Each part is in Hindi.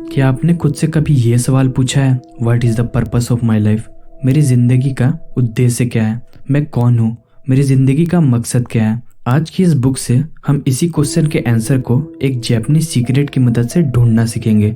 क्या आपने खुद से कभी ये सवाल पूछा है, what is the purpose of my life? मेरी ज़िंदगी का उद्देश्य क्या है? मैं कौन हूँ? मेरी ज़िंदगी का मकसद क्या है? आज की इस बुक से हम इसी क्वेश्चन के आंसर को एक जापानीज सीक्रेट की मदद से ढूंढना सीखेंगे।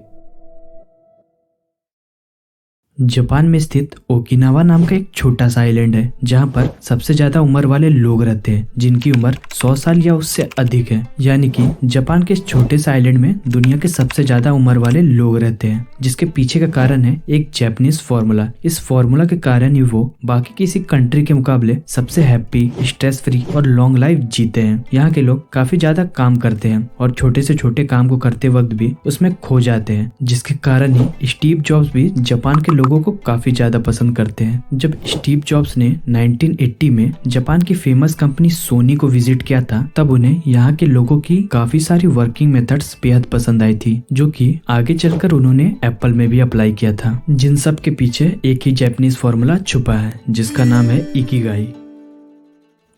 जापान में स्थित ओकिनावा नाम का एक छोटा सा आइलैंड है जहाँ पर सबसे ज्यादा उम्र वाले लोग रहते हैं जिनकी उम्र 100 साल या उससे अधिक है। यानी कि जापान के इस छोटे से आइलैंड में दुनिया के सबसे ज्यादा उम्र वाले लोग रहते हैं, जिसके पीछे का कारण है एक जापानीज फॉर्मूला। इस फॉर्मूला के कारण ही वो बाकी किसी कंट्री के मुकाबले सबसे हैप्पी, स्ट्रेस फ्री और लॉन्ग लाइफ जीते हैं। यहाँ के लोग काफी ज्यादा काम करते हैं और छोटे से छोटे काम को करते वक्त भी उसमें खो जाते हैं, जिसके कारण ही स्टीव जॉब्स भी जापान के लोगों को काफी ज्यादा पसंद करते हैं। जब स्टीव जॉब्स ने 1980 में जापान की फेमस कंपनी सोनी को विजिट किया था, तब उन्हें यहाँ के लोगों की काफी सारी वर्किंग मेथड्स बेहद पसंद आई थी, जो कि आगे चलकर उन्होंने एप्पल में भी अप्लाई किया था। जिन सब के पीछे एक ही जापानीज फॉर्मूला छुपा है जिसका नाम है ikigai.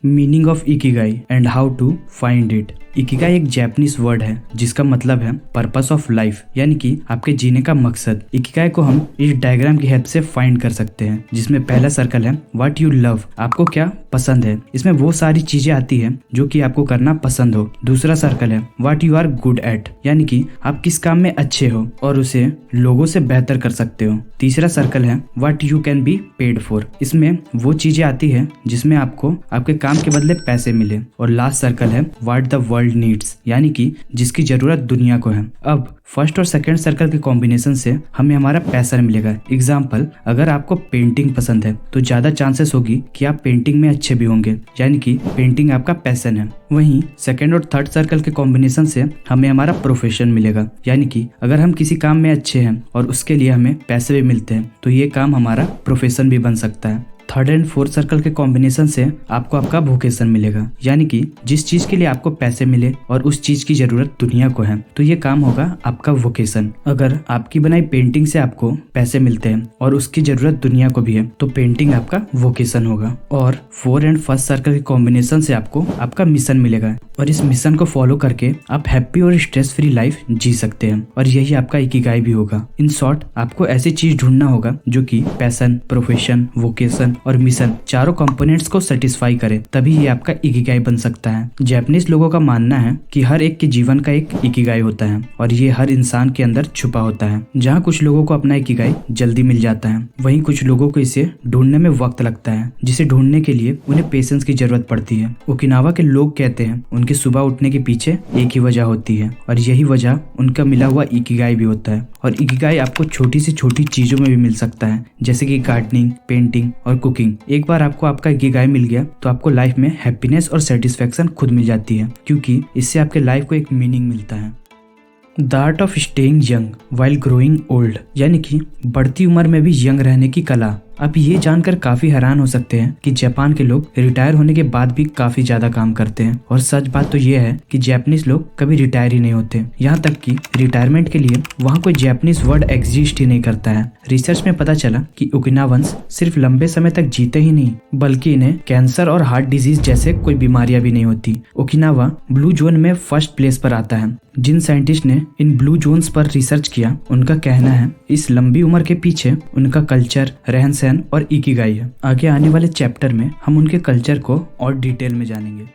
Meaning of ikigai and how to find it. Ikigai एक जापानीज वर्ड है जिसका मतलब है पर्पस ऑफ लाइफ, यानी कि आपके जीने का मकसद। इकिगाई को हम इस डायग्राम की हेल्प से फाइंड कर सकते हैं, जिसमें पहला सर्कल है व्हाट यू लव, आपको क्या पसंद है। इसमें वो सारी चीजें आती है जो कि आपको करना पसंद हो। दूसरा सर्कल है what you are good at, यानी कि आप किस काम में अच्छे हो और उसे लोगों से बेहतर कर सकते हो। तीसरा सर्कल है what you can be paid for, इसमें वो चीजें आती है जिसमें आपको आपके काम के बदले पैसे मिले। और लास्ट सर्कल है व्हाट द वर्ल्ड नीड्स, यानी कि जिसकी जरूरत दुनिया को है। अब फर्स्ट और सेकंड सर्कल के कॉम्बिनेशन से हमें हमारा पैसा मिलेगा। एग्जाम्पल, अगर आपको पेंटिंग पसंद है तो ज्यादा चांसेस होगी कि आप पेंटिंग में अच्छे भी होंगे, यानी कि पेंटिंग आपका पैशन है। वहीं सेकंड और थर्ड सर्कल के कॉम्बिनेशन से हमें हमारा प्रोफेशन मिलेगा, यानी कि अगर हम किसी काम में अच्छे हैं और उसके लिए हमें पैसे भी मिलते हैं तो ये काम हमारा प्रोफेशन भी बन सकता है। थर्ड एंड फोर्थ सर्कल के कॉम्बिनेशन से आपको आपका वोकेशन मिलेगा, यानी कि जिस चीज के लिए आपको पैसे मिले और उस चीज की जरूरत दुनिया को है तो ये काम होगा आपका वोकेशन। अगर आपकी बनाई पेंटिंग से आपको पैसे मिलते हैं और उसकी जरूरत दुनिया को भी है तो पेंटिंग आपका वोकेशन होगा। और फोर्थ एंड फर्स्ट सर्कल के कॉम्बिनेशन से आपको आपका मिशन मिलेगा और इस मिशन को फॉलो करके आप हैप्पी और स्ट्रेस फ्री लाइफ जी सकते हैं और यही आपका इकिगाई भी होगा। इन शॉर्ट, आपको ऐसी चीज ढूंढना होगा जो कि पैशन, प्रोफेशन, वोकेशन और मिशन चारों कंपोनेंट्स को सेटिस्फाई करे, तभी ये आपका इकिगाई बन सकता है। जापानीज लोगों का मानना है कि हर एक के जीवन का एक इकिगाई होता है और ये हर इंसान के अंदर छुपा होता है। जहाँ कुछ लोगों को अपना इकिगाई जल्दी मिल जाता है, वहीं कुछ लोगों को इसे ढूंढने में वक्त लगता है, जिसे ढूंढने के लिए उन्हें पेशेंस की जरूरत पड़ती है। ओकिनावा के लोग कहते हैं उनके सुबह उठने के पीछे एक ही वजह होती है और यही वजह उनका मिला हुआ इकिगाई भी होता है। और इकिगाई आपको छोटी से छोटी चीजों में भी मिल सकता है, जैसे कि गार्डनिंग, पेंटिंग और कुकिंग। एक बार आपको आपका इकिगाई मिल गया तो आपको लाइफ में हैप्पीनेस और सेटिस्फेक्शन खुद मिल जाती है, क्योंकि इससे आपके लाइफ को एक मीनिंग मिलता है। The art of staying young while growing old, यानी कि बढ़ती उम्र में भी यंग रहने की कला। आप ये जानकर काफी हैरान हो सकते हैं कि जापान के लोग रिटायर होने के बाद भी काफी ज्यादा काम करते हैं। और सच बात तो ये है कि जापानीज लोग कभी रिटायर ही नहीं होते। यहाँ तक कि रिटायरमेंट के लिए वहाँ कोई जापानीज वर्ड एग्जिस्ट ही नहीं करता है। रिसर्च में पता चला कि ओकिनावंस सिर्फ लंबे समय तक जीते ही नहीं, बल्कि इन्हें कैंसर और हार्ट डिजीज जैसे कोई बीमारियां भी नहीं होती। ओकिनावा ब्लू जोन में फर्स्ट प्लेस पर आता है। जिन साइंटिस्ट ने इन ब्लू जोन्स पर रिसर्च किया, उनका कहना है इस लंबी उम्र के पीछे उनका कल्चर, रहन सहन और इकिगाई है। आगे आने वाले चैप्टर में हम उनके कल्चर को और डिटेल में जानेंगे।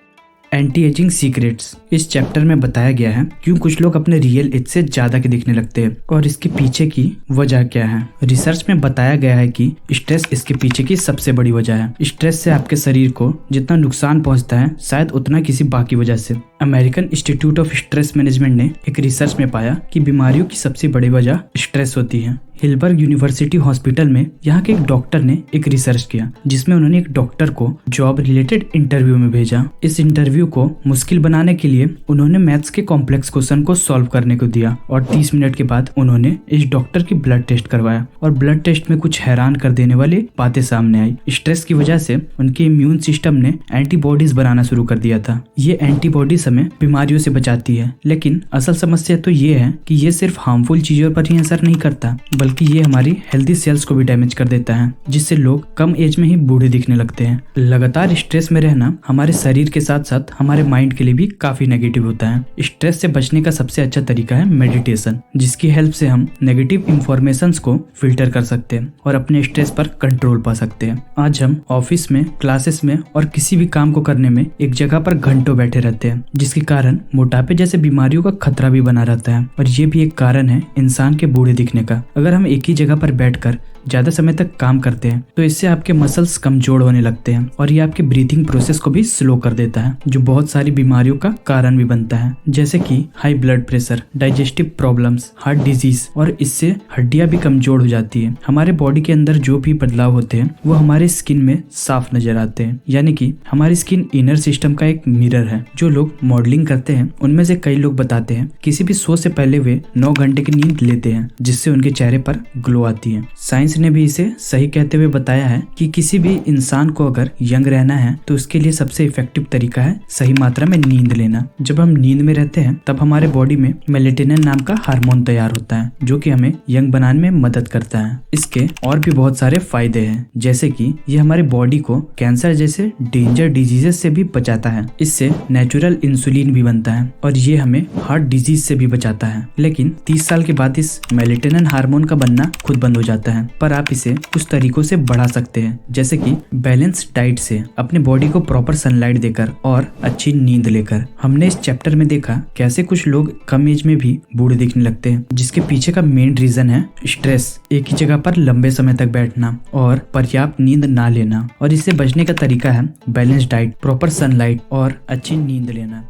एंटी एजिंग सीक्रेट्स, इस चैप्टर में बताया गया है क्यों कुछ लोग अपने रियल एज से ज्यादा के दिखने लगते हैं और इसके पीछे की वजह क्या है। रिसर्च में बताया गया है कि स्ट्रेस इसके पीछे की सबसे बड़ी वजह है। स्ट्रेस से आपके शरीर को जितना नुकसान पहुंचता है, शायद उतना किसी बाकी वजह से। American institute of stress management ने एक रिसर्च में पाया कि बीमारियों की सबसे बड़ी वजह स्ट्रेस होती है। हिलबर्ग यूनिवर्सिटी हॉस्पिटल में यहाँ के एक डॉक्टर ने एक रिसर्च किया, जिसमें उन्होंने एक डॉक्टर को जॉब रिलेटेड इंटरव्यू में भेजा। इस इंटरव्यू को मुश्किल बनाने के लिए उन्होंने मैथ्स के कॉम्प्लेक्स क्वेश्चन को सॉल्व करने को दिया और 30 मिनट के बाद उन्होंने इस डॉक्टर की ब्लड टेस्ट करवाया और ब्लड टेस्ट में कुछ हैरान कर देने वाली बातें सामने आई। स्ट्रेस की वजह से उनके इम्यून सिस्टम ने एंटीबॉडीज बनाना शुरू कर दिया था। ये एंटीबॉडीज हमें बीमारियों से बचाती है, लेकिन असल समस्या तो ये है कि ये सिर्फ हार्मफुल चीजों पर ही असर नहीं करता, बल्कि ये हमारी हेल्दी सेल्स को भी डैमेज कर देता है, जिससे लोग कम एज में ही बूढ़े दिखने लगते हैं। लगातार स्ट्रेस में रहना हमारे शरीर के साथ साथ हमारे माइंड के लिए भी काफी नेगेटिव होता है। स्ट्रेस से बचने का सबसे अच्छा तरीका है मेडिटेशन, जिसकी हेल्प से हम नेगेटिव इंफॉर्मेशंस को फिल्टर कर सकते हैं और अपने स्ट्रेस पर कंट्रोल पा सकते हैं। आज हम ऑफिस में, क्लासेस में और किसी भी काम को करने में एक जगह पर घंटों बैठे रहते हैं, जिसके कारण मोटापे जैसे बीमारियों का खतरा भी बना रहता है और ये भी एक कारण है इंसान के बूढ़े दिखने का। अगर हम एक ही जगह पर बैठकर ज्यादा समय तक काम करते हैं तो इससे आपके मसल्स कमजोर होने लगते हैं और ये आपके ब्रीथिंग प्रोसेस को भी स्लो कर देता है, जो बहुत सारी बीमारियों का कारण भी बनता है, जैसे कि high blood pressure, digestive problems, heart disease, और इससे हड्डियां भी कमजोर हो जाती है। हमारे बॉडी के अंदर जो भी बदलाव होते हैं वो हमारे स्किन में साफ नजर आते हैं, यानी कि हमारी स्किन इनर सिस्टम का एक मिरर है। जो लोग मॉडलिंग करते हैं उनमें से कई लोग बताते हैं किसी भी शो से पहले वे 9 घंटे की नींद लेते हैं, जिससे उनके चेहरे पर ग्लो आती है। साइंस ने भी इसे सही कहते हुए बताया है कि किसी भी इंसान को अगर यंग रहना है तो उसके लिए सबसे इफेक्टिव तरीका है सही मात्रा में नींद लेना। जब हम नींद में रहते हैं तब हमारे बॉडी में मेलेटोनिन नाम का हार्मोन तैयार होता है, जो कि हमें यंग बनाने में मदद करता है। इसके और भी बहुत सारे फायदे हैं, जैसे कि ये हमारे बॉडी को कैंसर जैसे डेंजर डिजीजेस से भी बचाता है। इससे नेचुरल इंसुलिन भी बनता है और ये हमें हार्ट डिजीज से भी बचाता है। लेकिन 30 साल के बाद इस मेलेटोनिन हार्मोन का बनना खुद बंद हो जाता है, पर आप इसे कुछ तरीकों से बढ़ा सकते हैं, जैसे कि बैलेंस डाइट से, अपने बॉडी को प्रॉपर सनलाइट देकर और अच्छी नींद लेकर। हमने इस चैप्टर में देखा कैसे कुछ लोग कम एज में भी बूढ़े दिखने लगते हैं, जिसके पीछे का मेन रीजन है स्ट्रेस, एक ही जगह पर लंबे समय तक बैठना और पर्याप्त नींद ना लेना। और इससे बचने का तरीका है बैलेंस डाइट, प्रॉपर सनलाइट और अच्छी नींद लेना।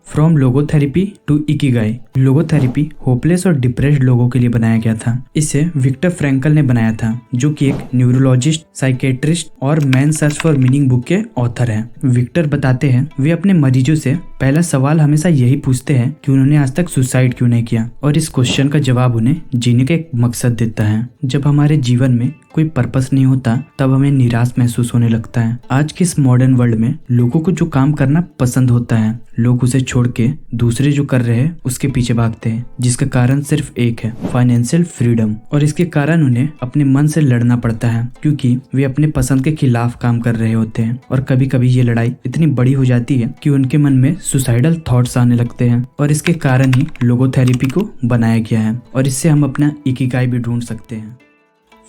From logotherapy to ikigai. Logotherapy hopeless और डिप्रेस्ड लोगों के लिए बनाया गया था। इसे विक्टर फ्रैंकल ने बनाया था, जो कि एक न्यूरोलॉजिस्ट, साइकेट्रिस्ट और man search for meaning book के ऑथर हैं। विक्टर बताते हैं वे अपने मरीजों से पहला सवाल हमेशा यही पूछते हैं कि उन्होंने आज तक सुसाइड क्यों नहीं किया, और इस क्वेश्चन का जवाब उन्हें जीने का एक मकसद देता है। जब हमारे जीवन में कोई पर्पस नहीं होता तब हमें निराश महसूस होने लगता है। आज के इस मॉडर्न वर्ल्ड में लोगों को जो काम करना पसंद होता है, लोग उसे छोड़ के दूसरे जो कर रहे हैं उसके पीछे भागते हैं, जिसका कारण सिर्फ एक है, फाइनेंशियल फ्रीडम। और इसके कारण उन्हें अपने मन से लड़ना पड़ता है, क्योंकि वे अपने पसंद के खिलाफ काम कर रहे होते हैं। और कभी कभी ये लड़ाई इतनी बड़ी हो जाती है कि उनके मन में सुसाइडल थॉट्स आने लगते हैं, और इसके कारण ही लोगोथेरेपी को बनाया गया है। और इससे हम अपना इकिगाई भी ढूंढ सकते हैं।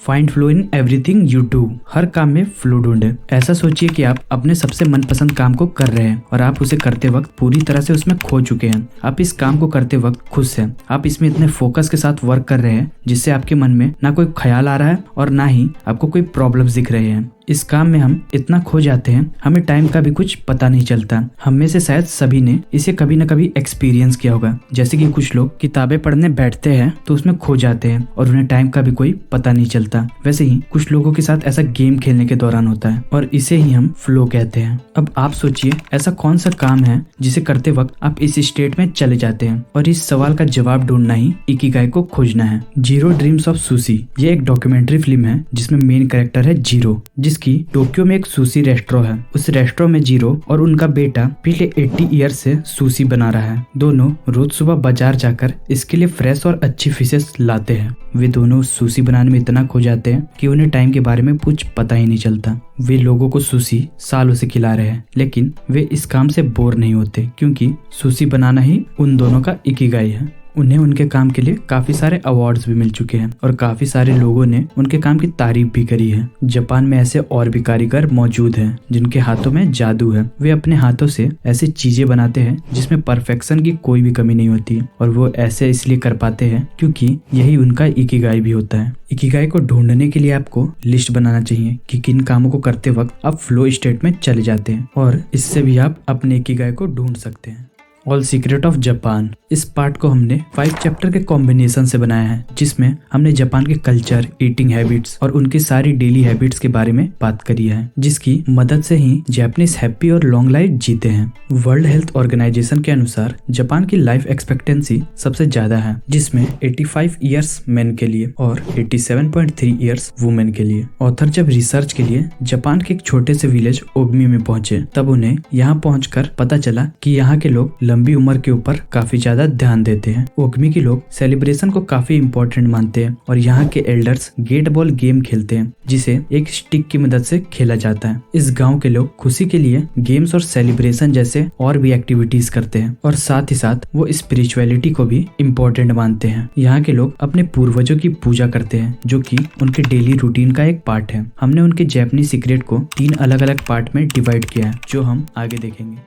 Find flow in everything you do. हर काम में फ्लो ढूंढे। ऐसा सोचिए कि आप अपने सबसे मनपसंद काम को कर रहे हैं और आप उसे करते वक्त पूरी तरह से उसमें खो चुके हैं। आप इस काम को करते वक्त खुश हैं। आप इसमें इतने फोकस के साथ वर्क कर रहे हैं जिससे आपके मन में ना कोई ख्याल आ रहा है और ना ही आपको कोई प्रॉब्लम्स दिख रहे हैं। इस काम में हम इतना खो जाते हैं, हमें टाइम का भी कुछ पता नहीं चलता। हम में से शायद सभी ने इसे कभी न कभी एक्सपीरियंस किया होगा। जैसे कि कुछ लोग किताबें पढ़ने बैठते हैं तो उसमें खो जाते हैं और उन्हें टाइम का भी कोई पता नहीं चलता। वैसे ही कुछ लोगों के साथ ऐसा गेम खेलने के दौरान होता है और इसे ही हम फ्लो कहते हैं। अब आप सोचिए ऐसा कौन सा काम है जिसे करते वक्त आप इस स्टेट में चले जाते हैं, और इस सवाल का जवाब ढूंढना ही इकिगाई को खोजना है। जीरो ड्रीम्स ऑफ सुशी, ये एक डॉक्यूमेंट्री फिल्म है जिसमें मेन कैरेक्टर है जीरो, जिसकी टोक्यो में एक सुशी रेस्टोरेंट है। उस रेस्टोरेंट में जीरो और उनका बेटा पिछले 80 ईयर से सुशी बना रहा है। दोनों रोज सुबह बाजार जाकर इसके लिए फ्रेश और अच्छी फिशेस लाते हैं। वे दोनों सुशी बनाने में इतना खो जाते हैं कि उन्हें टाइम के बारे में कुछ पता ही नहीं चलता। वे लोगों को सुशी सालों से खिला रहे हैं, लेकिन वे इस काम से बोर नहीं होते, क्योंकि सुशी बनाना ही उन दोनों का इकिगाई है। उन्हें उनके काम के लिए काफी सारे अवार्ड्स भी मिल चुके हैं और काफी सारे लोगों ने उनके काम की तारीफ भी करी है। जापान में ऐसे और भी कारीगर मौजूद हैं जिनके हाथों में जादू है। वे अपने हाथों से ऐसी चीजें बनाते हैं जिसमें परफेक्शन की कोई भी कमी नहीं होती, और वो ऐसे इसलिए कर पाते हैं क्योंकि यही उनका इकिगाई भी होता है। इकिगाई को ढूंढने के लिए आपको लिस्ट बनाना चाहिए कि किन कामों को करते वक्त आप फ्लो स्टेट में चले जाते हैं, और इससे भी आप अपने इकिगाई को ढूंढ सकते हैं। All secret of Japan. इस पार्ट को हमने 5 चैप्टर के कॉम्बिनेशन से बनाया है, जिसमें हमने जापान के कल्चर, ईटिंग हैबिट्स और उनकी सारी डेली हैबिट्स के बारे में बात करी है, जिसकी मदद से ही जापानीज हैप्पी और लॉन्ग लाइफ जीते हैं। वर्ल्ड हेल्थ ऑर्गेनाइजेशन के अनुसार जापान की लाइफ एक्सपेक्टेंसी सबसे ज्यादा है, जिसमें 85 ईयर्स मेन के लिए और 87.3 ईयर्स वुमेन के लिए। ऑथर जब रिसर्च के लिए जापान के एक छोटे से विलेज ओगमी में पहुंचे, तब उन्हें यहाँ पहुंचकर पता चला कि यहाँ के लोग लंबी उम्र के ऊपर काफी ज्यादा ध्यान देते हैं। ओगमी के लोग सेलिब्रेशन को काफी इम्पोर्टेंट मानते हैं और यहाँ के एल्डर्स गेट बॉल गेम खेलते हैं जिसे एक स्टिक की मदद से खेला जाता है। इस गांव के लोग खुशी के लिए गेम्स और सेलिब्रेशन जैसे और भी एक्टिविटीज करते हैं और साथ ही साथ वो स्पिरिचुअलिटी को भी इम्पोर्टेंट मानते हैं। यहाँ के लोग अपने पूर्वजों की पूजा करते हैं जो कि उनके डेली रूटीन का एक पार्ट है। हमने उनके जापानीज सीक्रेट को 3 अलग अलग पार्ट में डिवाइड किया है जो हम आगे देखेंगे।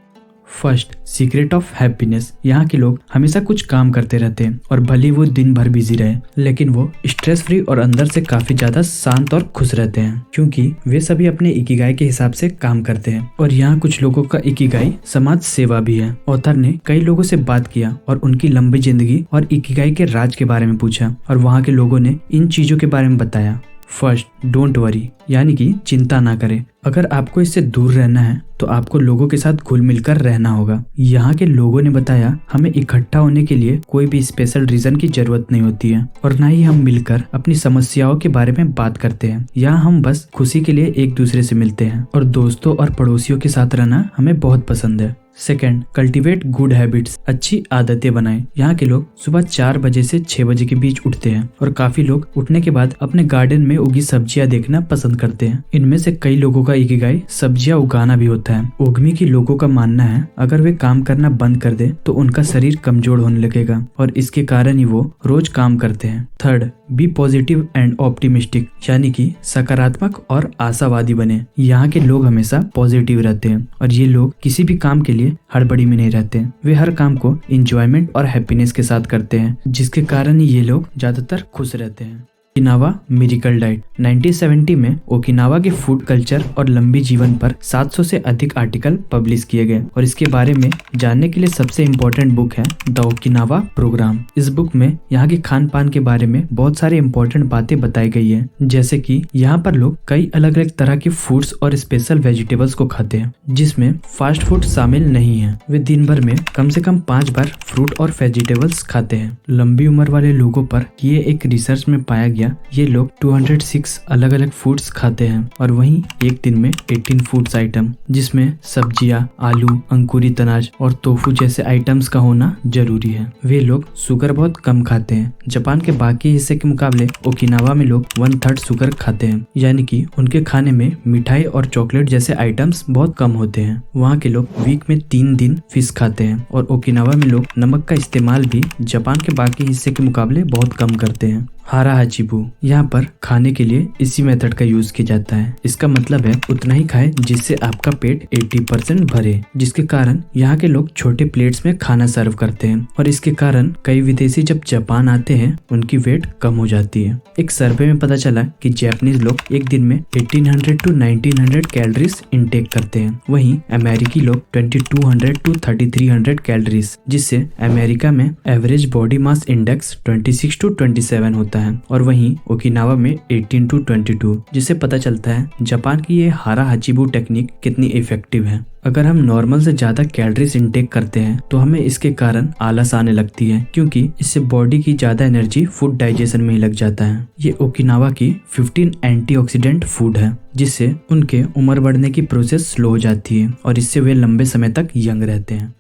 First, secret of happiness. यहाँ के लोग हमेशा कुछ काम करते रहते हैं और भले वो दिन भर बिजी रहे लेकिन वो स्ट्रेस फ्री और अंदर से काफी ज्यादा शांत और खुश रहते हैं क्योंकि वे सभी अपने इकिगाई के हिसाब से काम करते हैं। और यहाँ कुछ लोगों का इकिगाई समाज सेवा भी है। ऑथर ने कई लोगों से बात किया और उनकी लंबी जिंदगी और इकिगाई के राज के बारे में पूछा और वहाँ के लोगों ने इन चीजों के बारे में बताया। फर्स्ट, डोंट वरी, यानी कि चिंता ना करें। अगर आपको इससे दूर रहना है तो आपको लोगों के साथ घुल मिलकर रहना होगा। यहाँ के लोगों ने बताया हमें इकट्ठा होने के लिए कोई भी स्पेशल रीजन की जरूरत नहीं होती है और ना ही हम मिलकर अपनी समस्याओं के बारे में बात करते हैं। यहाँ हम बस खुशी के लिए एक दूसरे से मिलते हैं और दोस्तों और पड़ोसियों के साथ रहना हमें बहुत पसंद है। सेकेंड, कल्टिवेट गुड हैबिट्स, अच्छी आदतें बनाएं। यहाँ के लोग सुबह 4 बजे से 6 बजे के बीच उठते हैं और काफी लोग उठने के बाद अपने गार्डन में उगी सब्जियां देखना पसंद करते हैं। इनमें से कई लोगों का इकिगाई सब्जियां उगाना भी होता है। ओगमी के लोगों का मानना है अगर वे काम करना बंद कर दे तो उनका शरीर कमजोर होने लगेगा और इसके कारण ही वो रोज काम करते हैं। Third, be positive and optimistic, यानी कि सकारात्मक और आशावादी बने। यहाँ के लोग हमेशा पॉजिटिव रहते हैं और ये लोग किसी भी काम के लिए हड़बड़ी में नहीं रहते। वे हर काम को एंजॉयमेंट और हैप्पीनेस के साथ करते हैं जिसके कारण ये लोग ज्यादातर खुश रहते हैं। Okinawa miracle diet. 1970 में ओकिनावा के फूड कल्चर और लंबी जीवन पर 700 से अधिक आर्टिकल पब्लिश किए गए और इसके बारे में जानने के लिए सबसे इम्पोर्टेंट बुक है द ओकिनावा प्रोग्राम। इस बुक में यहाँ के खान पान के बारे में बहुत सारे इम्पोर्टेंट बातें बताई गई है जैसे कि यहाँ पर लोग कई अलग अलग तरह के फूड्स और स्पेशल वेजिटेबल्स को खाते हैं जिसमें फास्ट फूड शामिल नहीं है। वे दिन भर में कम से कम 5 बार फ्रूट और वेजिटेबल्स खाते हैं। लंबी उम्र वाले लोगों पर किए एक रिसर्च में पाया गया ये लोग 206 अलग अलग फूड्स खाते हैं और वहीं एक दिन में 18 फूड्स आइटम जिसमें सब्जियां, आलू, अंकुरित अनाज और टोफू जैसे आइटम्स का होना जरूरी है। वे लोग शुगर बहुत कम खाते हैं। जापान के बाकी हिस्से के मुकाबले ओकिनावा में लोग 1/3 शुगर खाते हैं, यानी कि उनके खाने में मिठाई और चॉकलेट जैसे आइटम्स बहुत कम होते हैं। वहाँ के लोग वीक में 3 दिन फिश खाते हैं और ओकिनावा में लोग नमक का इस्तेमाल भी जापान के बाकी हिस्से के मुकाबले बहुत कम करते हैं। हारा हाचिबू, यहाँ पर खाने के लिए इसी मेथड का यूज किया जाता है। इसका मतलब है उतना ही खाएं जिससे आपका पेट 80% भरे, जिसके कारण यहाँ के लोग छोटे प्लेट्स में खाना सर्व करते हैं और इसके कारण कई विदेशी जब जापान आते हैं उनकी वेट कम हो जाती है। एक सर्वे में पता चला कि जापानीज लोग एक दिन में 1800 to 1900 कैलोरीज इनटेक करते हैं, वहीं अमेरिकी लोग 2200 to 3300 कैलोरीज, जिससे अमेरिका में average body mass index 26 to 27 होता है और वहीं ओकिनावा में 18 to 22, जिससे पता चलता है जापान की ये हारा हाचिबू टेक्निक कितनी इफेक्टिव है। अगर हम नॉर्मल से ज्यादा कैलोरीज इंटेक करते हैं तो हमें इसके कारण आलस आने लगती है क्योंकि इससे बॉडी की ज्यादा एनर्जी फूड डाइजेशन में ही लग जाता है। ये ओकिनावा की 15 एंटीऑक्सीडेंट फूड है जिससे उनके उम्र बढ़ने की प्रोसेस स्लो हो जाती है और इससे वे लंबे समय तक यंग रहते हैं।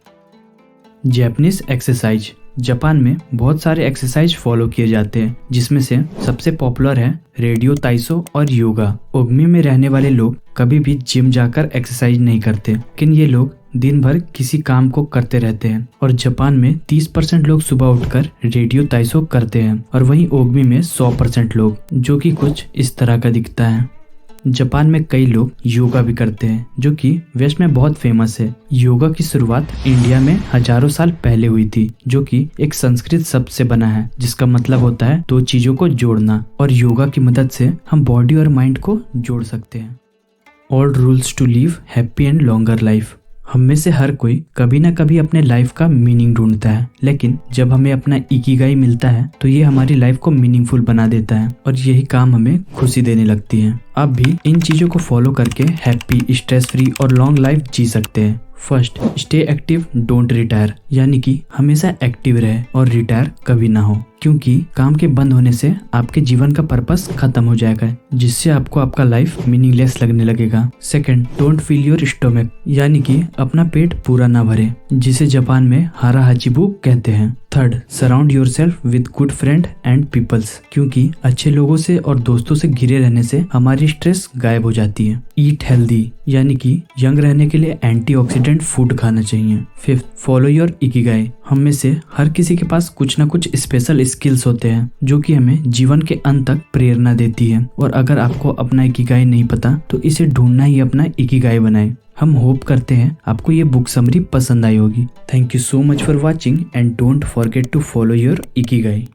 Japanese exercise. जापान में बहुत सारे एक्सरसाइज फॉलो किए जाते हैं जिसमें से सबसे पॉपुलर है रेडियो ताइसो और योगा। ओगमी में रहने वाले लोग कभी भी जिम जाकर एक्सरसाइज नहीं करते, लेकिन ये लोग दिन भर किसी काम को करते रहते हैं और जापान में 30% लोग सुबह उठकर रेडियो ताइसो करते हैं और वहीं ओगमी में 100% लोग, जो कि कुछ इस तरह का दिखता है। जापान में कई लोग योगा भी करते हैं जो कि वेस्ट में बहुत फेमस है। योगा की शुरुआत इंडिया में हजारों साल पहले हुई थी जो कि एक संस्कृत शब्द से बना है जिसका मतलब होता है 2 चीजों को जोड़ना, और योगा की मदद से हम बॉडी और माइंड को जोड़ सकते हैं। All rules to live happy and longer life. हम में से हर कोई कभी ना कभी अपने लाइफ का मीनिंग ढूंढता है, लेकिन जब हमें अपना इकिगाई मिलता है तो ये हमारी लाइफ को मीनिंगफुल बना देता है और यही काम हमें खुशी देने लगती है। आप भी इन चीजों को फॉलो करके हैप्पी, स्ट्रेस फ्री और लॉन्ग लाइफ जी सकते हैं। First, stay active, don't retire, यानी कि हमेशा एक्टिव रहे और रिटायर कभी ना हो, क्योंकि काम के बंद होने से आपके जीवन का पर्पस खत्म हो जाएगा, जिससे आपको आपका लाइफ मीनिंगलेस लगने लगेगा। Second, don't fill your stomach, यानी कि अपना पेट पूरा ना भरे, जिसे जापान में हारा हाचिबू कहते हैं। Third, surround yourself with good friend and peoples, क्योंकि अच्छे लोगों से और दोस्तों से घिरे रहने से हमारी स्ट्रेस गायब हो जाती है। ईट हेल्दी, यानी कि यंग रहने के लिए एंटीऑक्सीडेंट फूड खाना चाहिए। फिफ्थ, फॉलो योर इकिगाई, हम में से हर किसी के पास कुछ ना कुछ स्पेशल स्किल्स होते हैं जो कि हमें जीवन के अंत तक प्रेरणा देती है, और अगर आपको अपना इकिगाई नहीं पता तो इसे ढूंढना ही अपना इकिगाई बनाए। हम होप करते हैं आपको ये बुक समरी पसंद आई होगी। Thank you so much for watching and don't forget to follow your Ikigai.